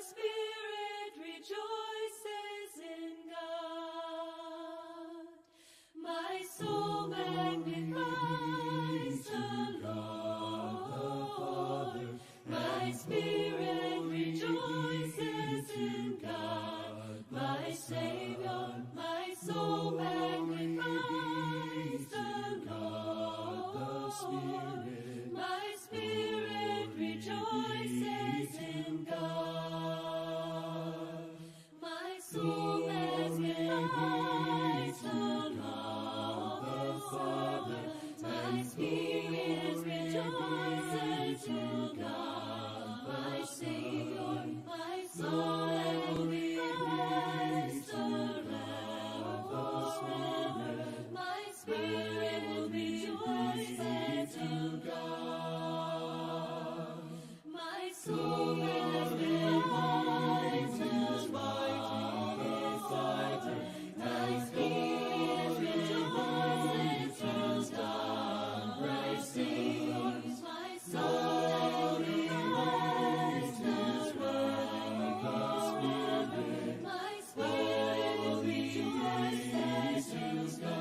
spirit rejoices in God. My soul magnifies the Lord. My spirit rejoices in God, my Savior. My soul magnifies the Lord. My spirit rejoices in God. My soul magnifies the Lord. My spirit rejoices in God, my Savior. My soul magnifies the Lord. My spirit rejoices in God. My soul magnifies the Lord. My spirit rejoices in God, my Savior. My soul magnifies the Lord. My spirit rejoices in God.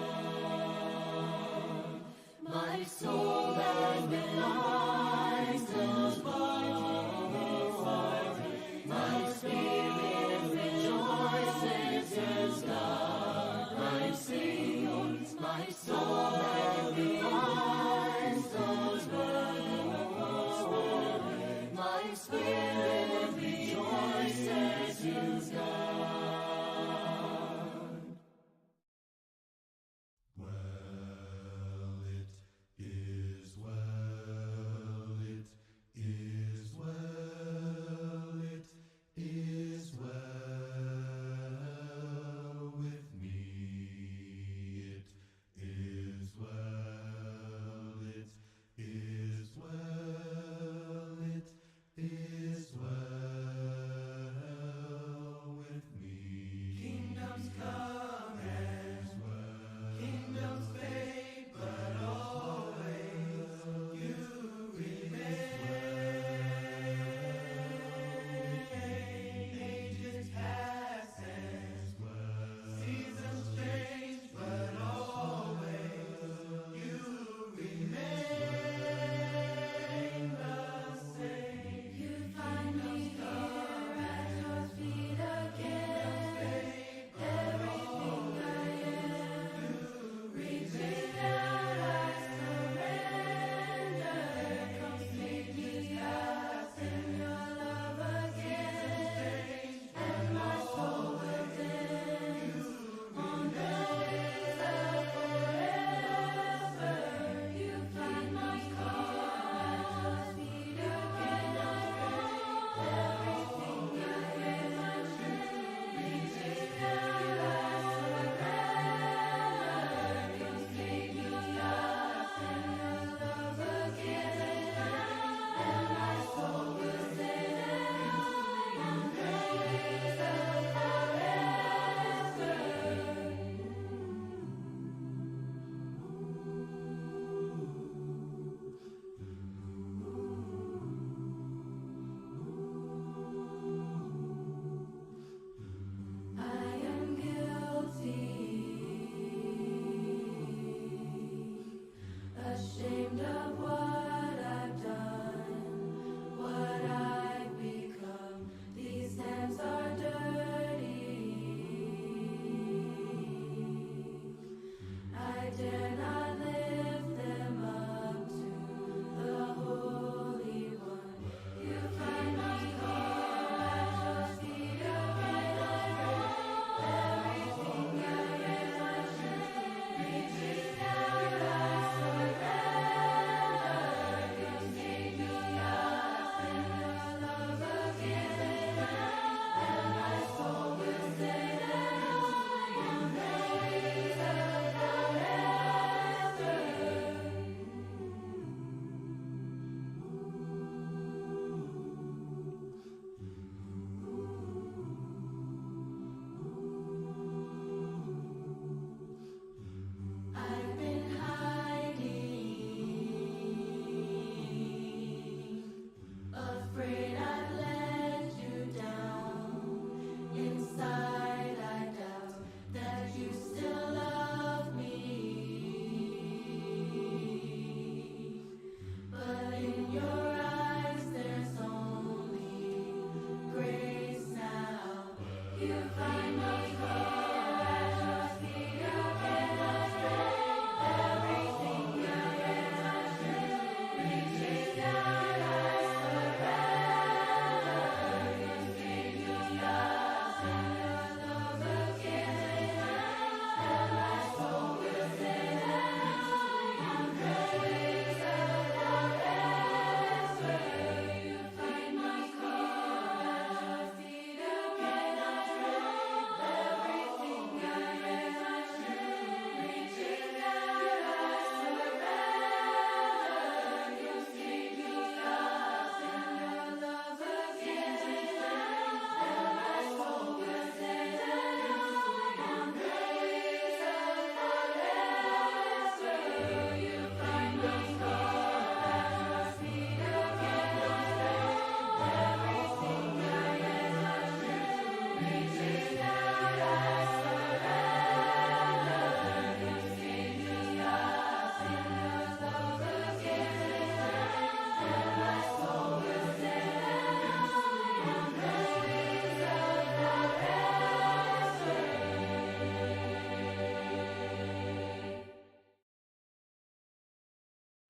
My soul magnifies the Lord. My spirit rejoices in God, my Savior. My soul magnifies the Lord. My spirit rejoices in God. Well, it is well, it is well, it is well with me. It is well, it is well, it is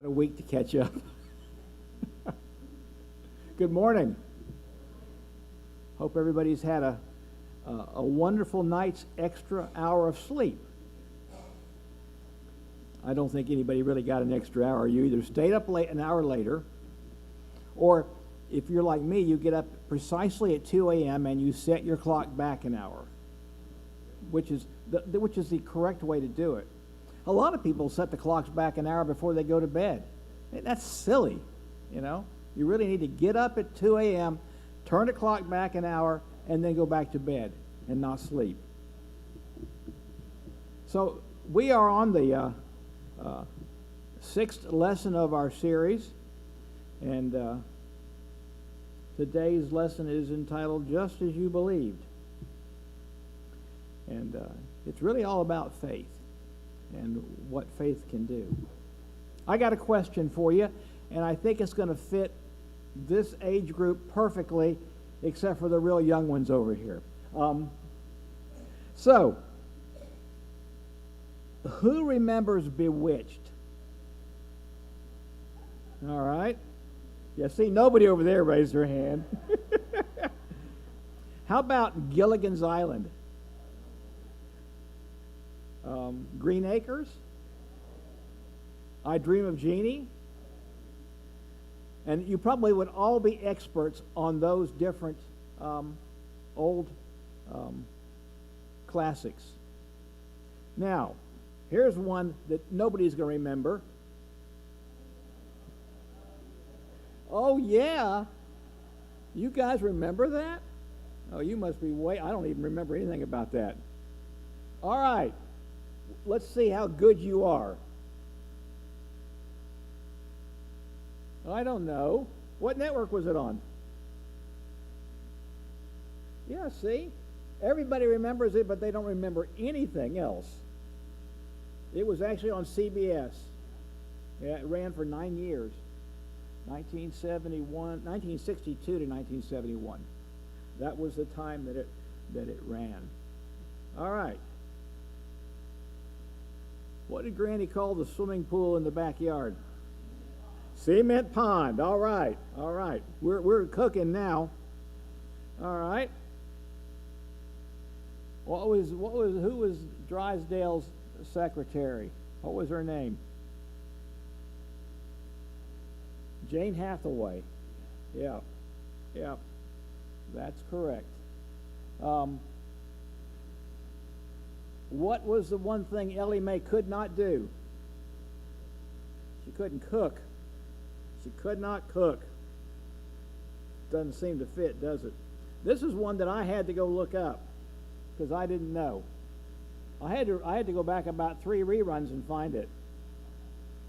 A week to catch up. Good morning. Hope everybody's had a wonderful night's extra hour of sleep. I don't think anybody really got an extra hour. You either stayed up late an hour later, or if you're like me, you get up precisely at 2 a.m. and you set your clock back an hour, which is the correct way to do it. A lot of people set the clocks back an hour before they go to bed. That's silly, you know. You really need to get up at 2 a.m., turn the clock back an hour, and then go back to bed and not sleep. So we are on the sixth lesson of our series, and today's lesson is entitled Just As You Believed. And it's really all about faith and what faith can do. I got a question for you, and I think it's going to fit this age group perfectly, except for the real young ones over here. So, who remembers Bewitched? All right. Yeah, see, nobody over there raised their hand. How about Gilligan's Island? Green Acres? I Dream of Jeannie? And you probably would all be experts on those different old classics. Now, here's one that nobody's going to remember. Oh, yeah. You guys remember that? Oh, you must be I don't even remember anything about that. All right. Let's see how good you are. I don't know. What network was it on? Yeah, see? Everybody remembers it, but they don't remember anything else. It was actually on CBS. Yeah, it ran for 9 years. 1962 to 1971. That was the time that it ran. All right. What did Granny call the swimming pool in the backyard? Cement pond. All right. All right. We're cooking now. All right. Who was Drysdale's secretary? What was her name? Jane Hathaway. Yeah. Yeah. That's correct. What was the one thing Ellie Mae could not do? She couldn't cook. She could not cook. Doesn't seem to fit, does it? This is one that I had to go look up because I didn't know. I had to go back about 3 reruns and find it.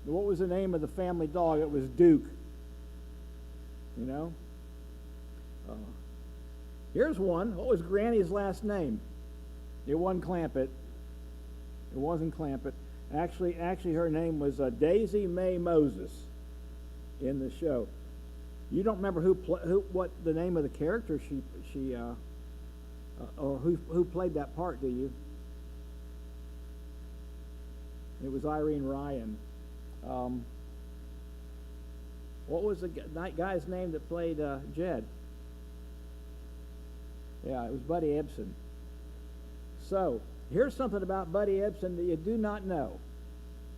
What was the name of the family dog? It was Duke. You know? Here's one. What was Granny's last name? It wasn't Clampett. It wasn't Clampett. Actually, her name was Daisy Mae Moses in the show. You don't remember what the name of the character she Or who played that part, do you? It was Irene Ryan. What was the guy's name that played Jed? Yeah, it was Buddy Ebsen. So here's something about Buddy Ebsen that you do not know.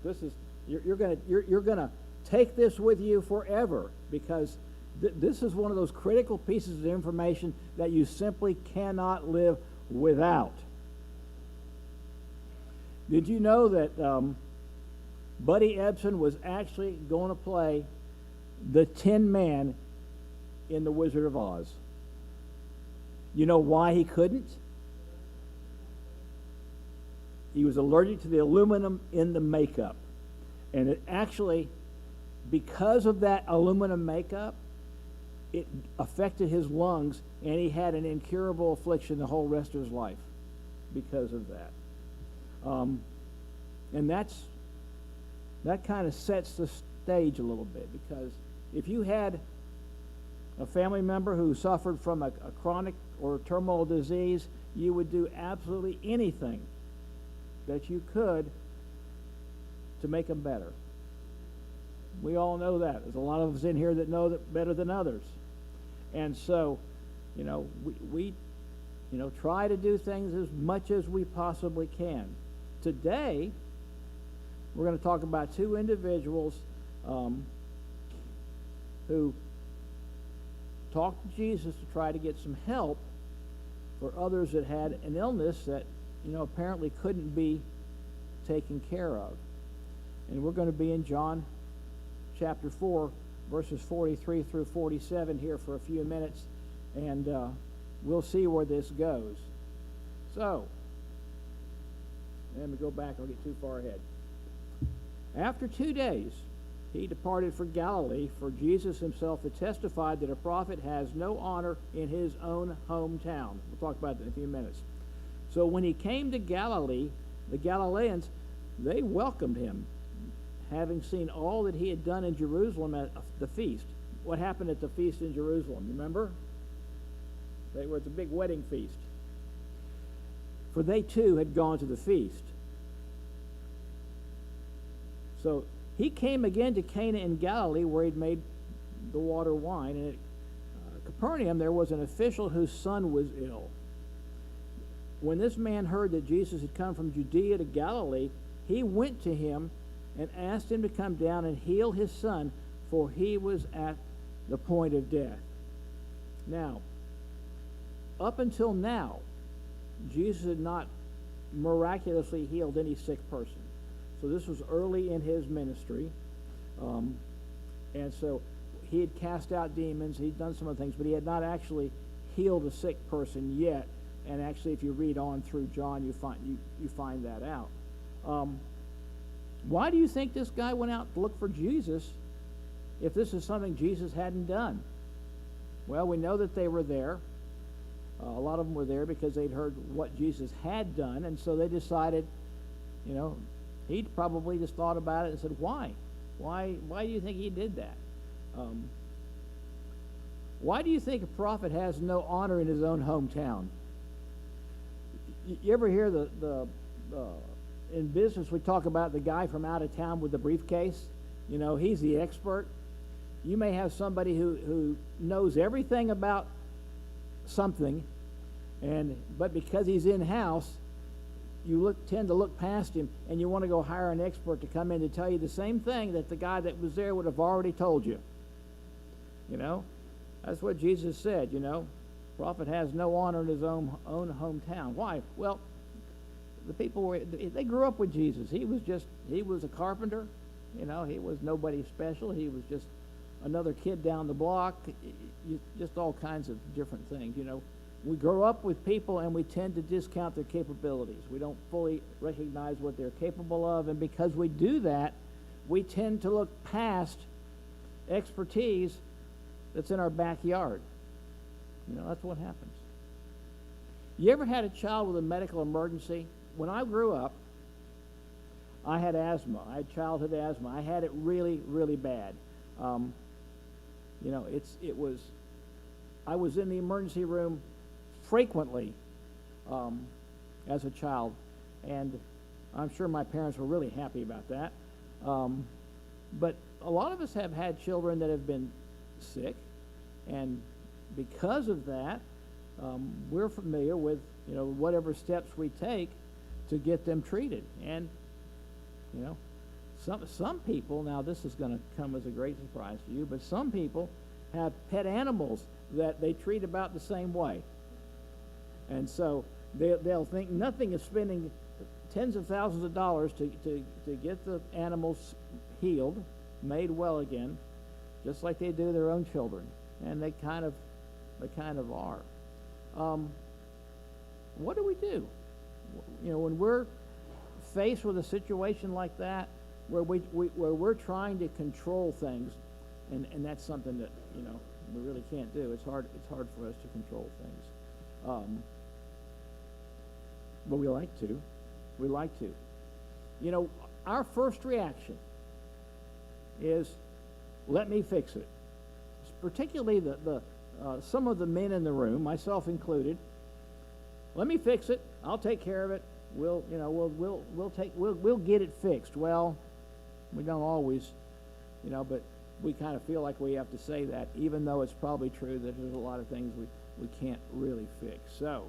This is you're gonna take this with you forever, because this is one of those critical pieces of information that you simply cannot live without. Did you know that Buddy Ebsen was actually going to play the Tin Man in The Wizard of Oz? You know why he couldn't? He was allergic to the aluminum in the makeup. And it actually, because of that aluminum makeup, it affected his lungs, and he had an incurable affliction the whole rest of his life because of that. And that kind of sets the stage a little bit, because if you had a family member who suffered from a chronic or terminal disease, you would do absolutely anything that you could to make them better. We all know that. There's a lot of us in here that know that better than others. And so, we try to do things as much as we possibly can. Today, we're going to talk about two individuals who talked to Jesus to try to get some help for others that had an illness that, apparently couldn't be taken care of. And we're going to be in John chapter 4, verses 43 through 47 here for a few minutes, and we'll see where this goes. So, let me go back, I'll get too far ahead. After 2 days, he departed for Galilee, for Jesus himself had testified that a prophet has no honor in his own hometown. We'll talk about that in a few minutes. So when he came to Galilee, the Galileans, they welcomed him, having seen all that he had done in Jerusalem at the feast. What happened at the feast in Jerusalem? Remember? It was a big wedding feast. For they too had gone to the feast. So he came again to Cana in Galilee, where he'd made the water wine. And at Capernaum there was an official whose son was ill. When this man heard that Jesus had come from Judea to Galilee, he went to him and asked him to come down and heal his son, for he was at the point of death. Now, up until now, Jesus had not miraculously healed any sick person. So this was early in his ministry. And so he had cast out demons, he'd done some other things, but he had not actually healed a sick person yet. And actually, if you read on through John, you find that out. Why do you think this guy went out to look for Jesus if this is something Jesus hadn't done? Well, we know that they were there. A lot of them were there because they'd heard what Jesus had done, and so they decided, he'd probably just thought about it and said, why? Why do you think he did that? Why do you think a prophet has no honor in his own hometown? You ever hear in business we talk about the guy from out of town with the briefcase? He's the expert. You may have somebody who knows everything about something, but because he's in-house, you tend to look past him, and you want to go hire an expert to come in to tell you the same thing that the guy that was there would have already told you. That's what Jesus said. Prophet has no honor in his own hometown. Why? Well, the people they grew up with Jesus. He was a carpenter. He was nobody special. He was just another kid down the block. Just all kinds of different things. We grow up with people and we tend to discount their capabilities. We don't fully recognize what they're capable of, and because we do that, we tend to look past expertise that's in our backyard. That's what happens. You ever had a child with a medical emergency? When I grew up, I had asthma. I had childhood asthma. I had it really, really bad. I was in the emergency room frequently as a child, and I'm sure my parents were really happy about that. But a lot of us have had children that have been sick, and because of that, we're familiar with whatever steps we take to get them treated. And some people, now this is going to come as a great surprise to you, but some people have pet animals that they treat about the same way. And so they'll think nothing is spending tens of thousands of dollars to get the animals healed, made well again, just like they do their own children. And they kind of are. What do we do? When we're faced with a situation like that, where we're trying to control things, and that's something that we really can't do. It's hard for us to control things, but we like to. Our first reaction is, let me fix it. Particularly the some of the men in the room, myself included. Let me fix it. I'll take care of it. We'll get it fixed. Well, we don't always, but we kind of feel like we have to say that, even though it's probably true that there's a lot of things we can't really fix. So,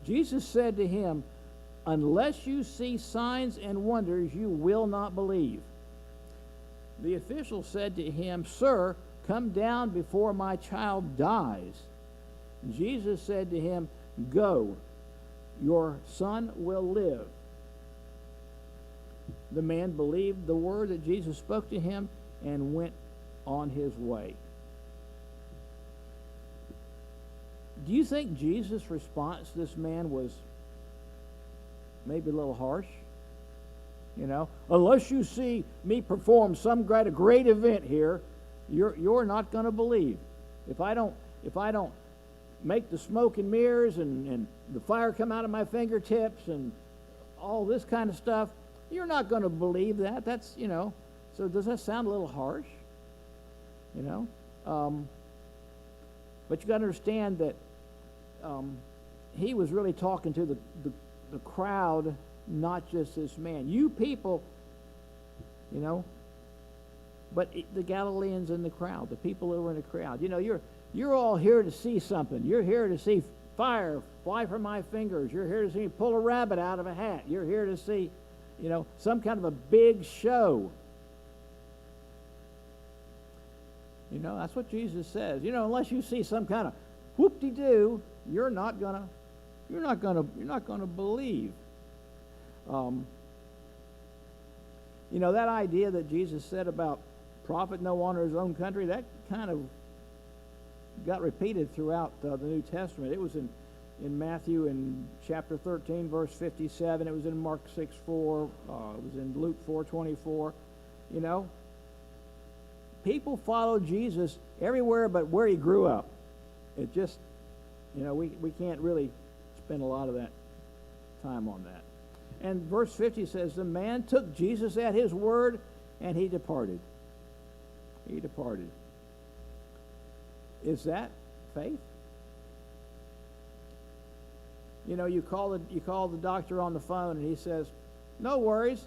Jesus said to him, unless you see signs and wonders, you will not believe. The official said to him, Sir, come down before my child dies. Jesus said to him, Go, your son will live. The man believed the word that Jesus spoke to him and went on his way. Do you think Jesus' response to this man was maybe a little harsh? Unless you see me perform some great event here, you're not going to believe. If I don't make the smoke and mirrors and the fire come out of my fingertips and all this kind of stuff, you're not going to believe that. That's So does that sound a little harsh? But you got to understand that he was really talking to the crowd, not just this man. You people, but the Galileans in the crowd, the people who were in the crowd. You're all here to see something. You're here to see fire fly from my fingers. You're here to see me pull a rabbit out of a hat. You're here to see, some kind of a big show. That's what Jesus says. Unless you see some kind of whoop-de-doo, you're not gonna believe. That idea that Jesus said about prophet no honor his own country, that kind of got repeated throughout the New Testament. It was in Matthew in chapter 13, verse 57. It was in Mark 6:4. It was in Luke 4:24. People followed Jesus everywhere but where he grew up. It just, we can't really spend a lot of that time on that. And verse 50 says, the man took Jesus at his word, and he departed. He departed. Is that faith? You call the doctor on the phone, and he says, no worries.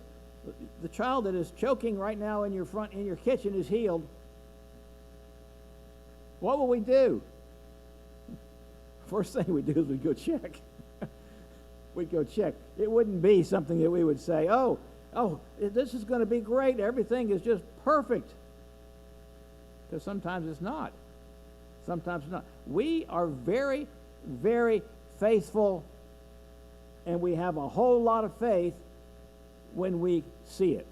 The child that is choking right now in your kitchen is healed. What will we do? First thing we do is we go check. We'd go check. It wouldn't be something that we would say, oh, this is going to be great. Everything is just perfect. Because sometimes it's not. Sometimes it's not. We are very, very faithful, and we have a whole lot of faith when we see it.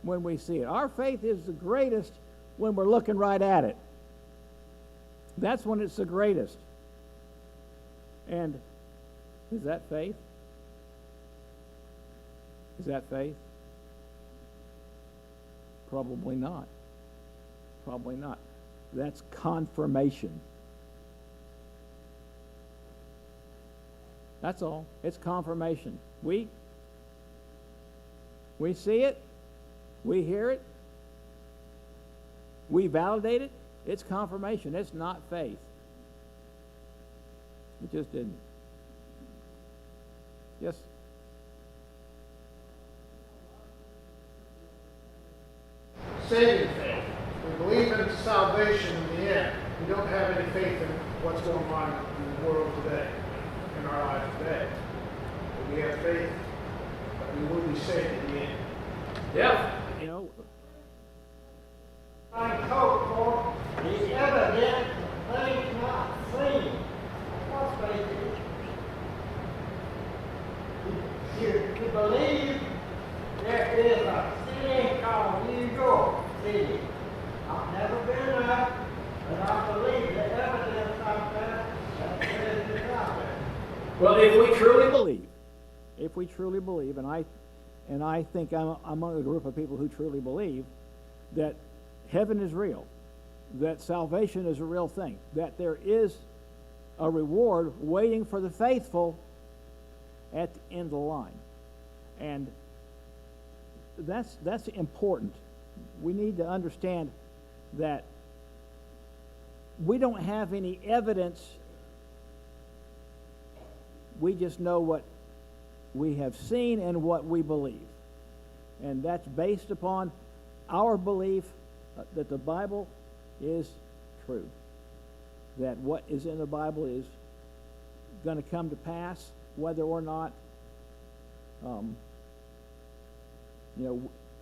When we see it. Our faith is the greatest when we're looking right at it. That's when it's the greatest. And is that faith? Is that faith? Probably not. Probably not. That's confirmation. That's all. It's confirmation. We see it. We hear it. We validate it. It's confirmation. It's not faith. It just didn't. Yes? Saving faith. We believe in salvation in the end. We don't have any faith in what's going on in the world today, in our lives today. But we have faith that we will be saved in the end. Yeah. You know, I hope for the evidence of things not seen. What's faith? You believe there is a city called New York City. I've never been there, but I believe the evidence out there that there is out there. Well, if we truly believe, and I think I'm among a group of people who truly believe that heaven is real, that salvation is a real thing, that there is a reward waiting for the faithful at the end of the line. And that's important. We need to understand that we don't have any evidence. We just know what we have seen and what we believe. And that's based upon our belief that the Bible is true, that what is in the Bible is going to come to pass, whether or not,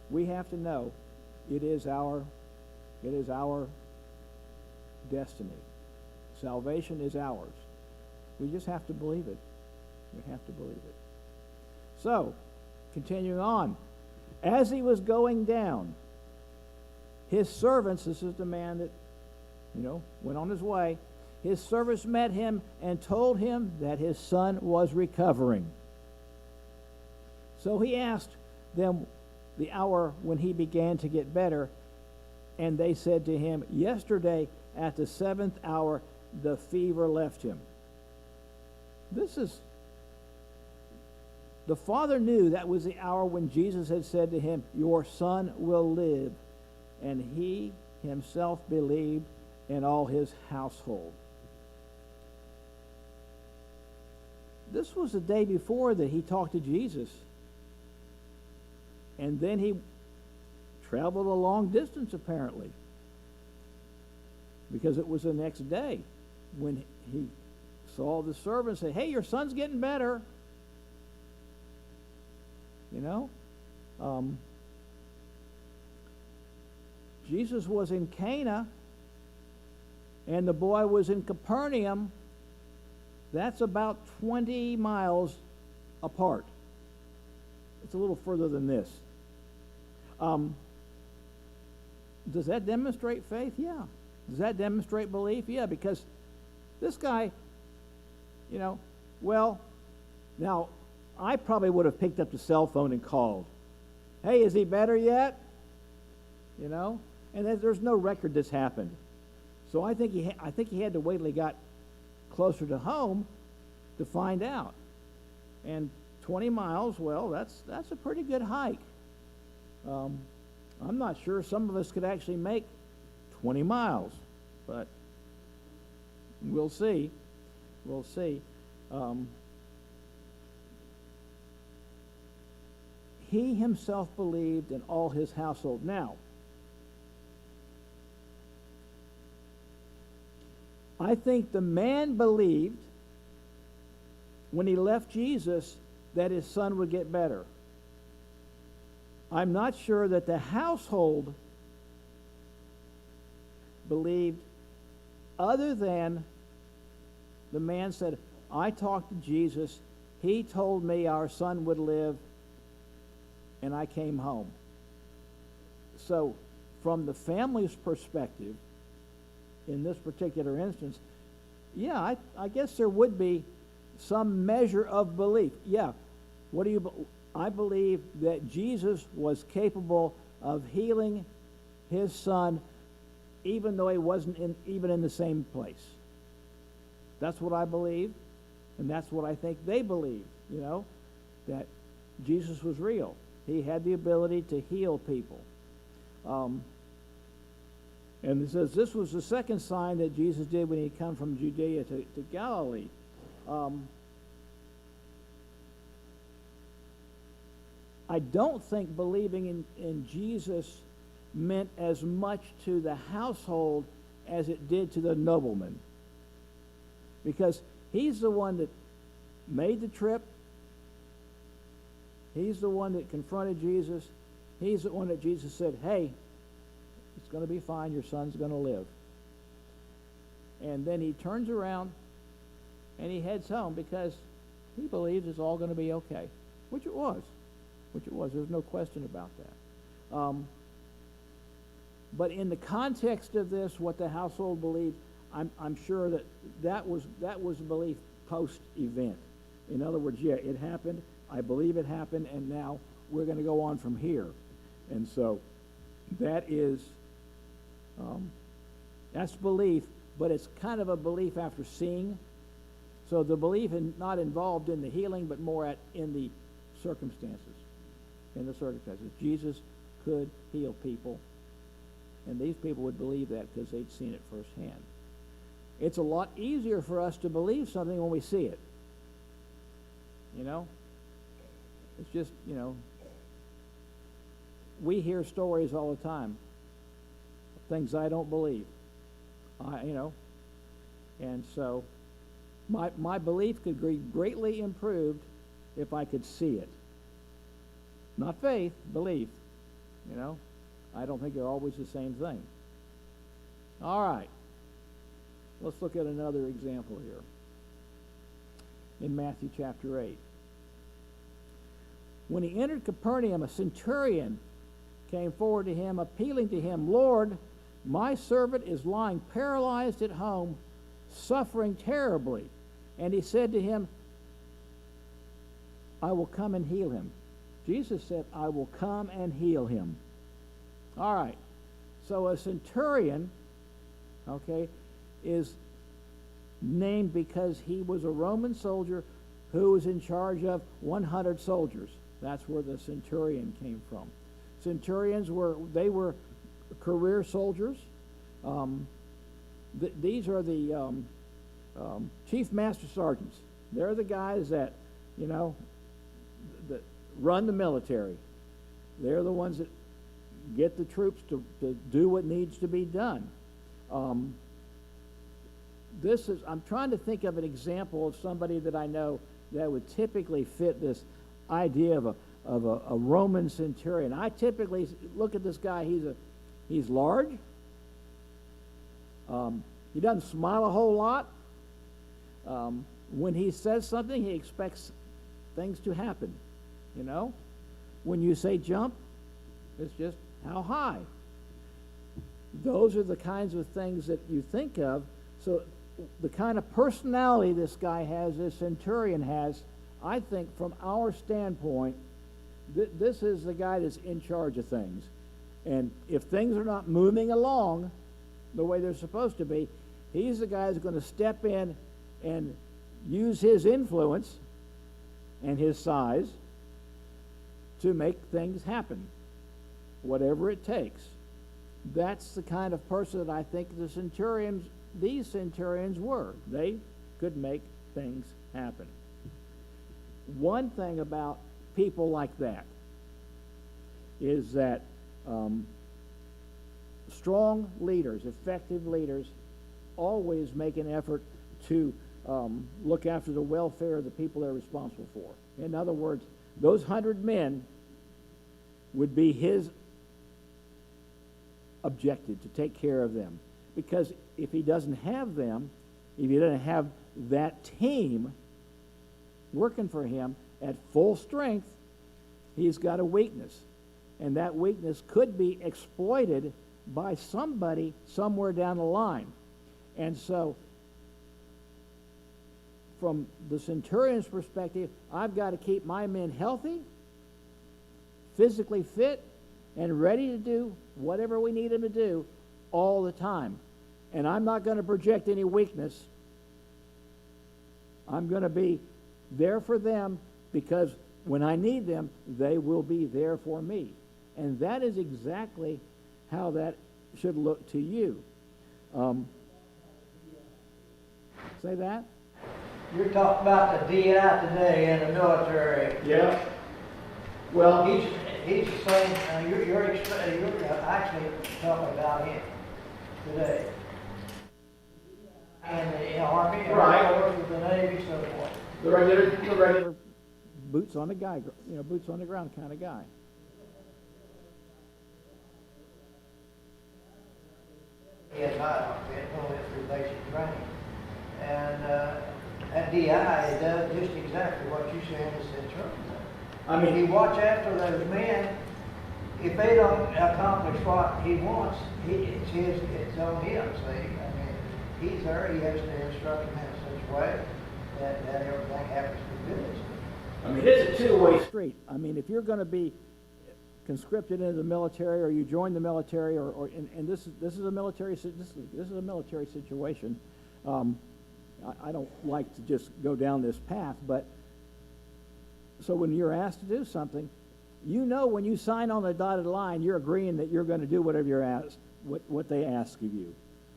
we have to know it is our destiny. Salvation is ours. We just have to believe it. We have to believe it. So, continuing on, as he was going down, his servants, this is the man that, went on his way, his servants met him and told him that his son was recovering. So he asked them the hour when he began to get better, and they said to him, yesterday at the 7th hour the fever left him. The father knew that was the hour when Jesus had said to him, your son will live, and he himself believed, and all his household. This was the day before that he talked to Jesus. And then he traveled a long distance, apparently, because it was the next day when he saw the servant say, hey, your son's getting better. Jesus was in Cana, and the boy was in Capernaum. That's about 20 miles apart. It's a little further than this. Does that demonstrate faith? Yeah. Does that demonstrate belief? Yeah, because this guy, now I probably would have picked up the cell phone and called. Hey, is he better yet? And there's no record this happened. So I think he had to wait till he got closer to home to find out. And 20 miles, well, that's a pretty good hike. I'm not sure some of us could actually make 20 miles, but we'll see. We'll see. He himself believed, in all his household. Now, I think the man believed when he left Jesus that his son would get better. I'm not sure that the household believed, other than the man said, I talked to Jesus, he told me our son would live, and I came home. So, from the family's perspective, in this particular instance, yeah, I guess there would be some measure of belief. Yeah, I believe that Jesus was capable of healing his son, even though he wasn't even in the same place. That's what I believe, and that's what I think they believe, that Jesus was real. He had the ability to heal people. And it says this was the second sign that Jesus did when he came from Judea to Galilee. I don't think believing in Jesus meant as much to the household as it did to the nobleman. Because he's the one that made the trip. He's the one that confronted Jesus. He's the one that Jesus said, hey, it's going to be fine. Your son's going to live. And then he turns around and he heads home because he believes it's all going to be okay, which it was. There's no question about that. But in the context of this, what the household believed, I'm sure that was a belief post-event. In other words, yeah, it happened. I believe it happened, and now we're going to go on from here. And so that is that's belief, but it's kind of a belief after seeing. So the belief not involved in the healing, but more in the circumstances. Jesus could heal people, and these people would believe that because they'd seen it firsthand. It's a lot easier for us to believe something when we see it. You know? It's just, we hear stories all the time of things I don't believe. And so my belief could be greatly improved if I could see it. Not faith, belief. I don't think they're always the same thing. All right. Let's look at another example here. In Matthew chapter 8. When he entered Capernaum, a centurion came forward to him, appealing to him, Lord, my servant is lying paralyzed at home, suffering terribly. And he said to him, I will come and heal him. Jesus said, I will come and heal him. All right. So a centurion, is named because he was a Roman soldier who was in charge of 100 soldiers. That's where the centurion came from. Centurions were career soldiers. These are the chief master sergeants. They're the guys that, that run the military. They're the ones that get the troops to do what needs to be done. I'm trying to think of an example of somebody that I know that would typically fit this idea of a Roman centurion. I typically look at this guy. He's large. He doesn't smile a whole lot. When he says something, he expects things to happen. When you say jump, it's just how high. Those are the kinds of things that you think of. So the kind of personality this guy has, this centurion has, I think from our standpoint, this is the guy that's in charge of things. And if things are not moving along the way they're supposed to be, he's the guy who's going to step in and use his influence and his size to make things happen, whatever it takes. That's the kind of person that I think these centurions were. They could make things happen. One thing about people like that is that strong leaders, effective leaders, always make an effort to look after the welfare of the people they're responsible for. In other words, those 100 men would be his objective, to take care of them. Because if he doesn't have them, if he doesn't have that team working for him at full strength, he's got a weakness. And that weakness could be exploited by somebody somewhere down the line. And so, from the centurion's perspective, I've got to keep my men healthy, physically fit, and ready to do whatever we need them to do all the time. And I'm not going to project any weakness. I'm going to be there for them because when I need them, they will be there for me. And that is exactly how that should look to you. Say that? You're talking about the DI today in the military. Yeah. Well, He's saying, you're actually talking about him today. And the Army, and Right. Air Force, the Navy, so forth. the regular. Boots on the guy, boots on the ground kind of guy. He had not been going through basic training. And at DI, it does just exactly what you said in the Centurion. I mean, He watch after those men. If they don't accomplish what he wants, it's on him, see? I mean, he's there, he has to instruct them in such a way that everything happens for good. I mean, it's a two-way street. Street. I mean, if you're going to be conscripted into the military, or you join the military, and this is a military this is a military situation. I don't like to just go down this path, but so when you're asked to do something, when you sign on the dotted line, you're agreeing that you're going to do whatever you're asked, what they ask of you.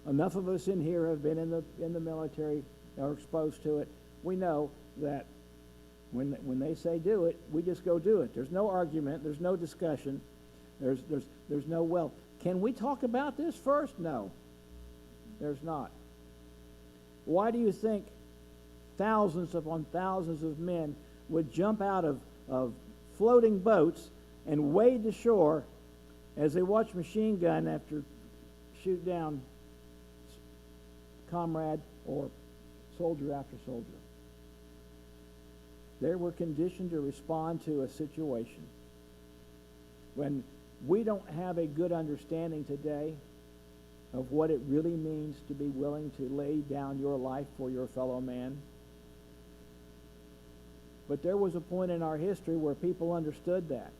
Enough of us in here have been in the military, are exposed to it. We know that when they say do it, we just go do it. There's no argument. There's no discussion. There's no, well, can we talk about this first? No, there's not. Why do you think thousands upon thousands of men would jump out of floating boats and wade to shore as they watch machine gun after shoot down comrade or soldier after soldier? They were conditioned to respond to a situation. When we don't have a good understanding today of what it really means to be willing to lay down your life for your fellow man. But there was a point in our history where people understood that.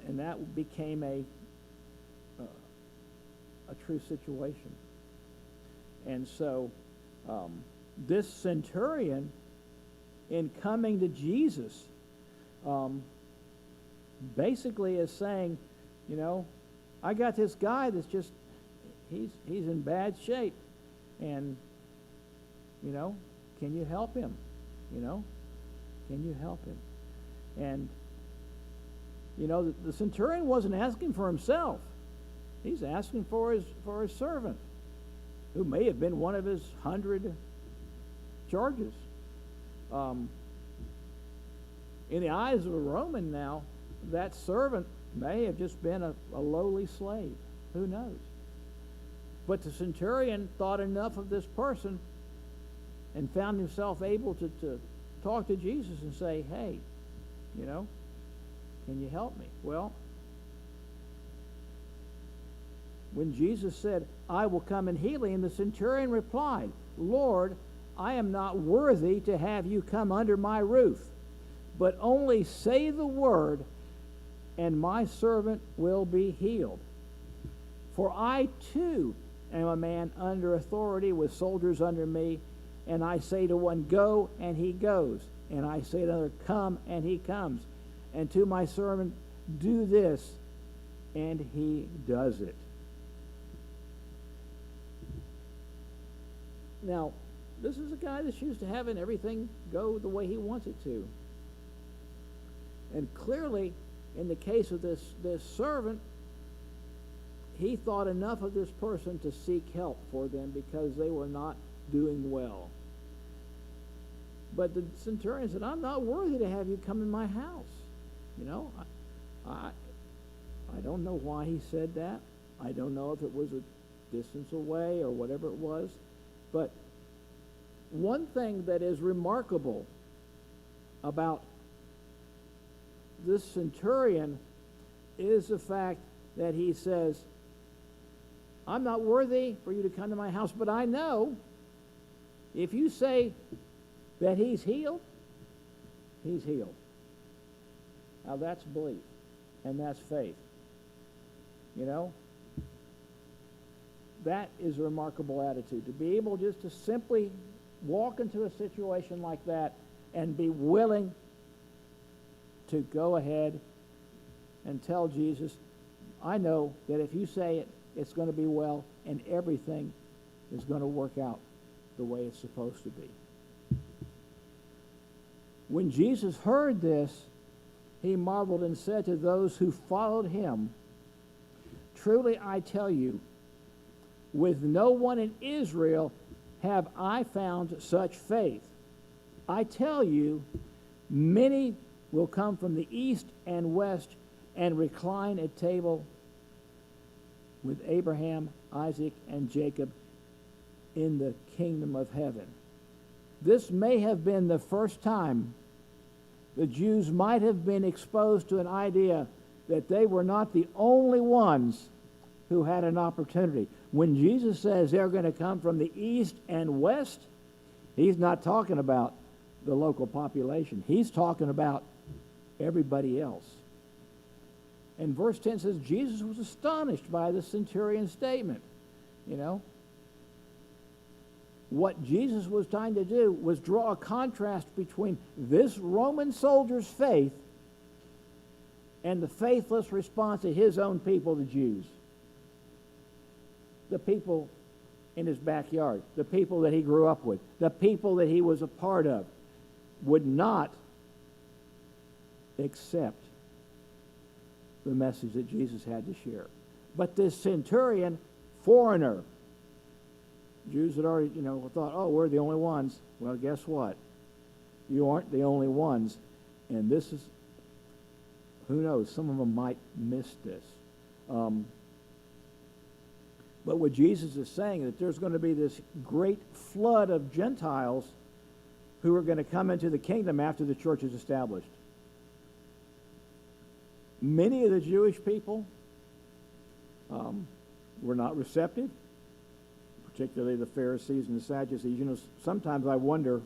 And that became a true situation. And so this centurion, in coming to Jesus, basically is saying, I got this guy that's just, he's in bad shape, and, can you help him? Can you help him? And, the centurion wasn't asking for himself. He's asking for his servant, who may have been one of his 100 charges. In the eyes of a Roman now, that servant may have just been a lowly slave. Who knows? But the centurion thought enough of this person and found himself able to talk to Jesus and say, hey, can you help me? Well, when Jesus said, I will come and heal him, the centurion replied, Lord, I am not worthy to have you come under my roof, but only say the word, and my servant will be healed. For I too am a man under authority with soldiers under me, and I say to one, go, and he goes, and I say to another, come, and he comes, and to my servant, do this, and he does it. Now, this is a guy that's used to having everything go the way he wants it to. And clearly, in the case of this servant, he thought enough of this person to seek help for them because they were not doing well. But the centurion said, I'm not worthy to have you come in my house. I don't know why he said that. I don't know if it was a distance away or whatever it was. But one thing that is remarkable about this centurion is the fact that he says, I'm not worthy for you to come to my house, but I know if you say that he's healed, he's healed. Now that's belief, and that's faith. That is a remarkable attitude, to be able just to simply walk into a situation like that and be willing to go ahead and tell Jesus, I know that if you say it, it's going to be well, and everything is going to work out the way it's supposed to be. When Jesus heard this, he marveled and said to those who followed him, "Truly I tell you, with no one in Israel have I found such faith. I tell you, many will come from the east and west and recline at table with Abraham, Isaac, and Jacob in the kingdom of heaven." This may have been the first time the Jews might have been exposed to an idea that they were not the only ones who had an opportunity. When Jesus says they're going to come from the east and west, he's not talking about the local population. He's talking about everybody else. And verse 10 says Jesus was astonished by the centurion's statement. You know, what Jesus was trying to do was draw a contrast between this Roman soldier's faith and the faithless response of his own people, the Jews. The people in his backyard, the people that he grew up with, the people that he was a part of, would not accept the message that Jesus had to share. But this centurion, foreigner, Jews had already, thought, oh, we're the only ones. Well, guess what? You aren't the only ones. And this is, who knows, some of them might miss this. But what Jesus is saying is that there's going to be this great flood of Gentiles who are going to come into the kingdom after the church is established. Many of the Jewish people were not receptive, particularly the Pharisees and the Sadducees. Sometimes I wonder,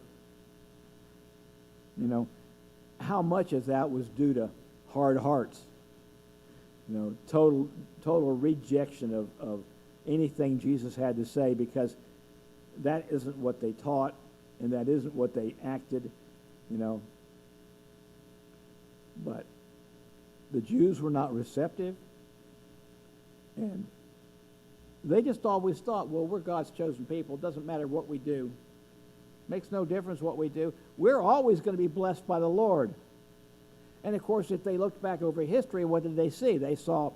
how much of that was due to hard hearts. Total rejection of anything Jesus had to say, because that isn't what they taught and that isn't what they acted, But the Jews were not receptive, and they just always thought, well, we're God's chosen people. It doesn't matter what we do. Makes no difference what we do. We're always going to be blessed by the Lord. And, of course, if they looked back over history, what did they see? They saw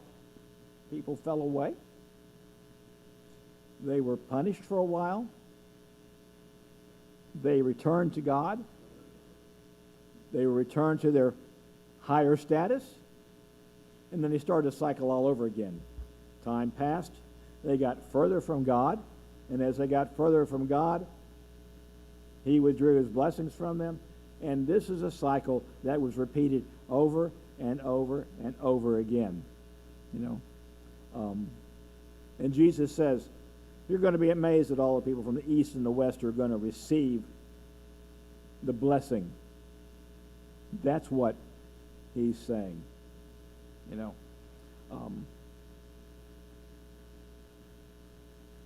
people fell away. They were punished for a while. They returned to God. They returned to their higher status. And then they started to cycle all over again. Time passed. They got further from God. And as they got further from God, he withdrew his blessings from them. And this is a cycle that was repeated over and over and over again. And Jesus says, you're going to be amazed that all the people from the east and the west are going to receive the blessing. That's what he's saying.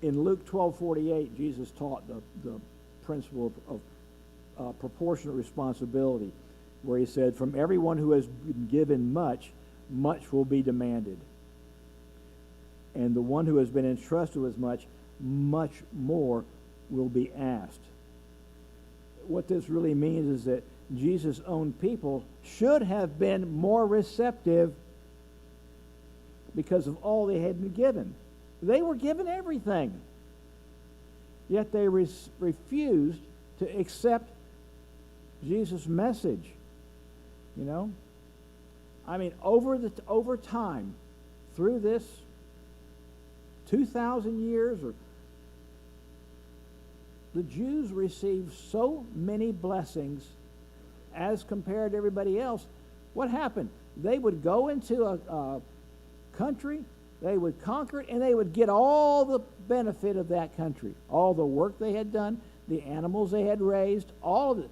In Luke 12:48, Jesus taught the principle of proportionate responsibility, where he said, from everyone who has been given much, much will be demanded. And the one who has been entrusted with much, much more will be asked. What this really means is that Jesus' own people should have been more receptive because of all they had been given. They were given everything. Yet they refused to accept Jesus' message. Over time, through this 2,000 years, the Jews received so many blessings as compared to everybody else. What happened? They would go into a country, they would conquer it, and they would get all the benefit of that country. All the work they had done, the animals they had raised, all of it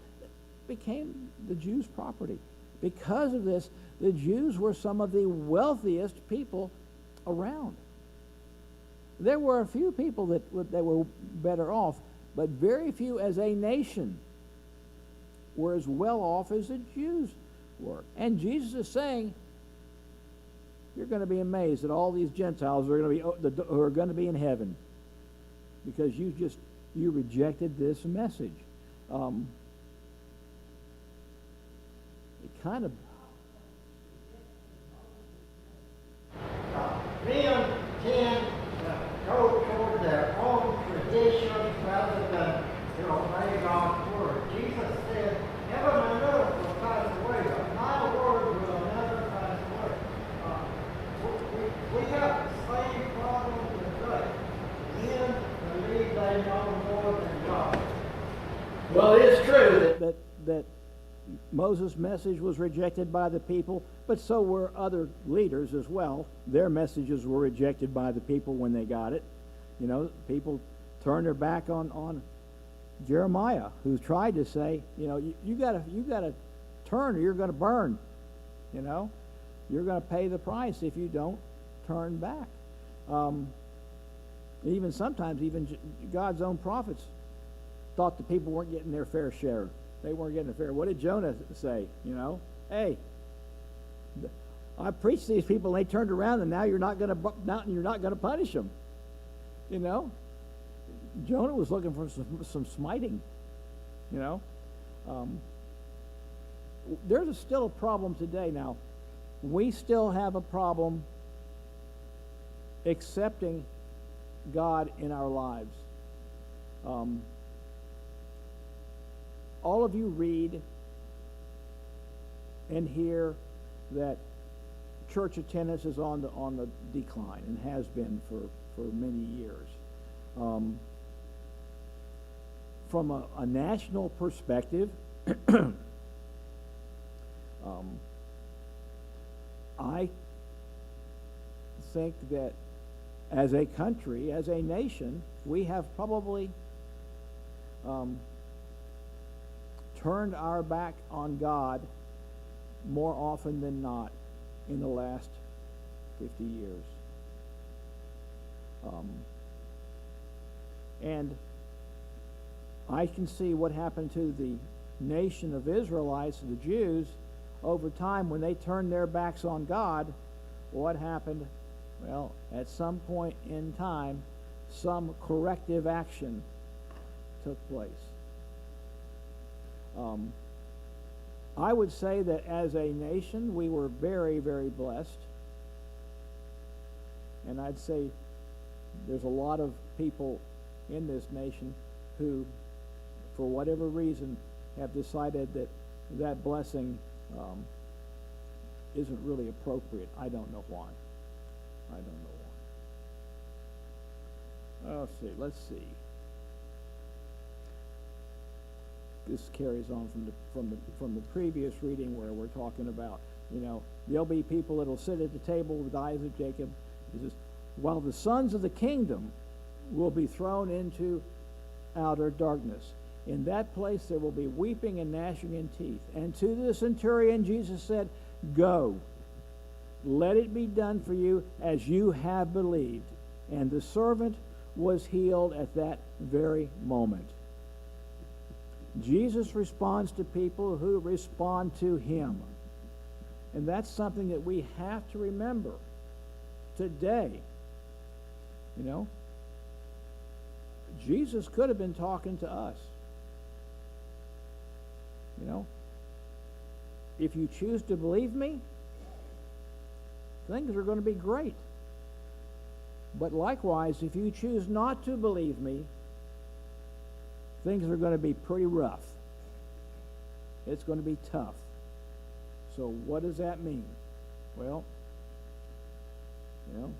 became the Jews' property. Because of this, the Jews were some of the wealthiest people around. There were a few people that were better off, but very few as a nation were as well off as the Jews were. And Jesus is saying, you're going to be amazed that all these Gentiles are going to be in heaven because you rejected this message. kind of Men tend to go toward their own traditions rather than to obey God's word. Jesus said, heaven and earth will pass away, but my word will never pass away. We have the same problem today. Men believe they know more than God. Well, it is true that that Moses' message was rejected by the people, but so were other leaders as well. Their messages were rejected by the people when they got it. You know, people turned their back on Jeremiah, who tried to say, you know, you gotta turn or you're gonna burn. You know, you're gonna pay the price if you don't turn back. Even sometimes, God's own prophets thought the people weren't getting their fair share. They weren't getting a fair. What did Jonah say? You know, hey, I preached to these people, and they turned around, and now you're not going to punish them. You know, Jonah was looking for some smiting. You know, there's still a problem today. Now, we still have a problem accepting God in our lives. All of you read and hear that church attendance is on the decline and has been for many years. From a national perspective, I think that as a country, as a nation, we have probably turned our back on God more often than not in the last 50 years. And I can see what happened to the nation of Israelites, the Jews, over time when they turned their backs on God. What happened? Well, at some point in time, some corrective action took place. I would say that as a nation, we were very, very blessed. And I'd say there's a lot of people in this nation who, for whatever reason, have decided that that blessing isn't really appropriate. I don't know why. Let's see. This carries on from the previous reading where we're talking about, you know, there'll be people that'll sit at the table with the eyes of Jacob. It says, while the sons of the kingdom will be thrown into outer darkness. In that place there will be weeping and gnashing of teeth. And to the centurion Jesus said, go, let it be done for you as you have believed. And the servant was healed at that very moment. Jesus responds to people who respond to him. And that's something that we have to remember today. You know, Jesus could have been talking to us. You know, if you choose to believe me, things are going to be great. But likewise, if you choose not to believe me, things are going to be pretty rough. It's going to be tough. So what does that mean? Well, you know,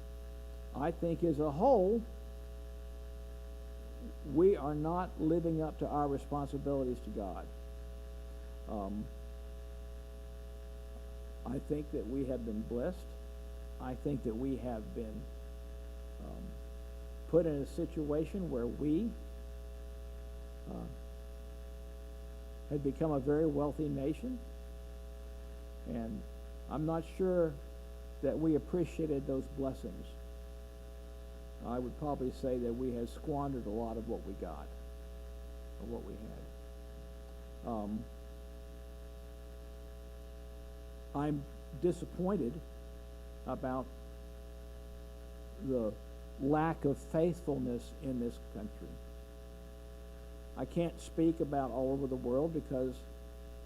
I think as a whole, we are not living up to our responsibilities to God. I think that we have been blessed. I think that we have been put in a situation where we had become a very wealthy nation, and I'm not sure that we appreciated those blessings. I would probably say that we had squandered a lot of what we got, or what we had. I'm disappointed about the lack of faithfulness in this country. I can't speak about all over the world because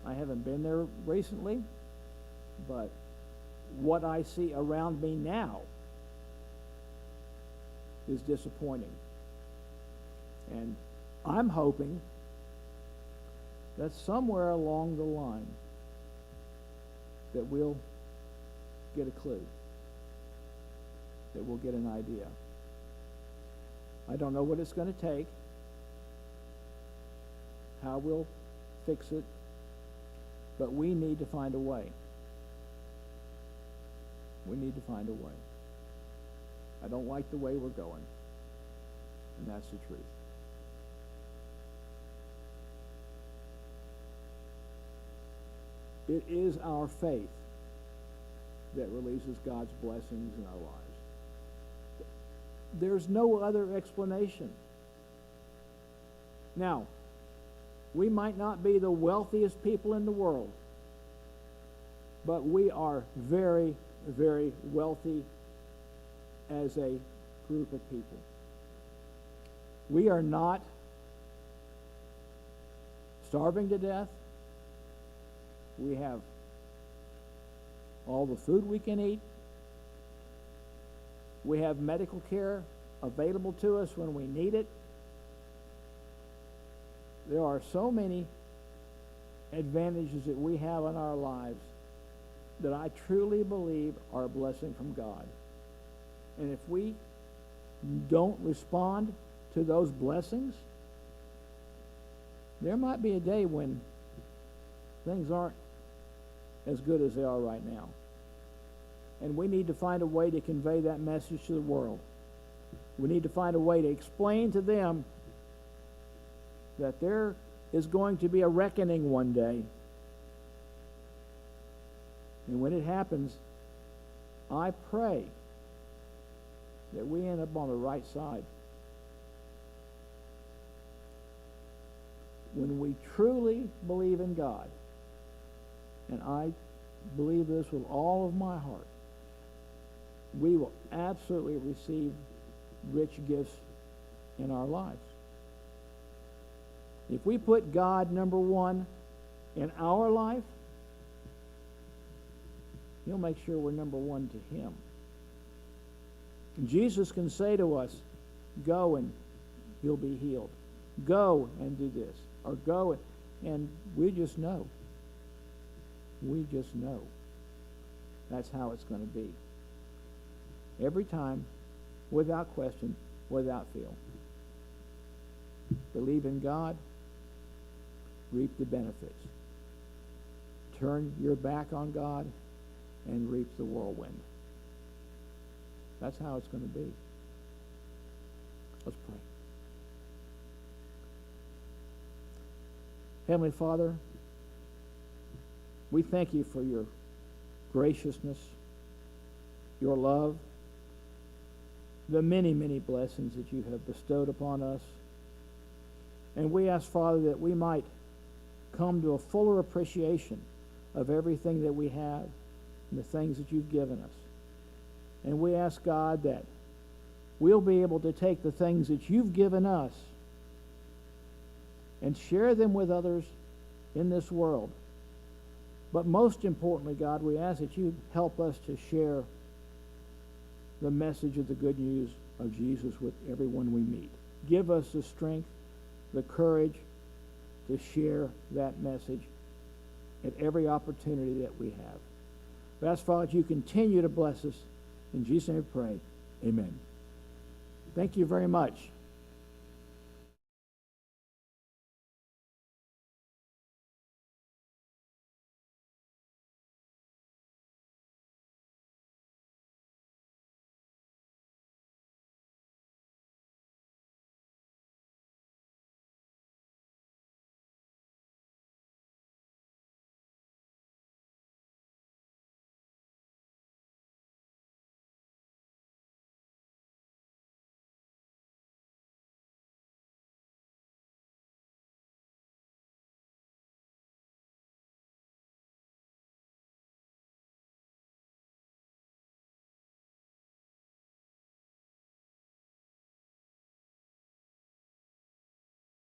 I haven't been there recently, But what I see around me now is disappointing. And I'm hoping that somewhere along the line that we'll get a clue, that we'll get an idea. I don't know what it's going to take, how we'll fix it, but we need to find a way. We need to find a way. I don't like the way we're going, and that's the truth. It is our faith that releases God's blessings in our lives. There's no other explanation. Now, we might not be the wealthiest people in the world, but we are very, very wealthy as a group of people. We are not starving to death. We have all the food we can eat. We have medical care available to us when we need it. There are so many advantages that we have in our lives that I truly believe are a blessing from God. And if we don't respond to those blessings, there might be a day when things aren't as good as they are right now. And we need to find a way to convey that message to the world. We need to find a way to explain to them that there is going to be a reckoning one day. And when it happens, I pray that we end up on the right side. When we truly believe in God, and I believe this with all of my heart, we will absolutely receive rich gifts in our lives. If we put God number one in our life, He'll make sure we're number one to Him. Jesus can say to us, go and you'll be healed. Go and do this. Or go and we just know. We just know. That's how it's going to be. Every time, without question, without fail. Believe in God, reap the benefits. Turn your back on God and reap the whirlwind. That's how it's going to be. Let's pray. Heavenly Father, we thank you for your graciousness, your love, the many, many blessings that you have bestowed upon us. And we ask, Father, that we might come to a fuller appreciation of everything that we have and the things that you've given us. And we ask, God, that we'll be able to take the things that you've given us and share them with others in this world. But most importantly, God, we ask that you help us to share the message of the good news of Jesus with everyone we meet. Give us the strength, the courage to share that message at every opportunity that we have. We ask, Father, that you continue to bless us. In Jesus' name we pray. Amen. Thank you very much.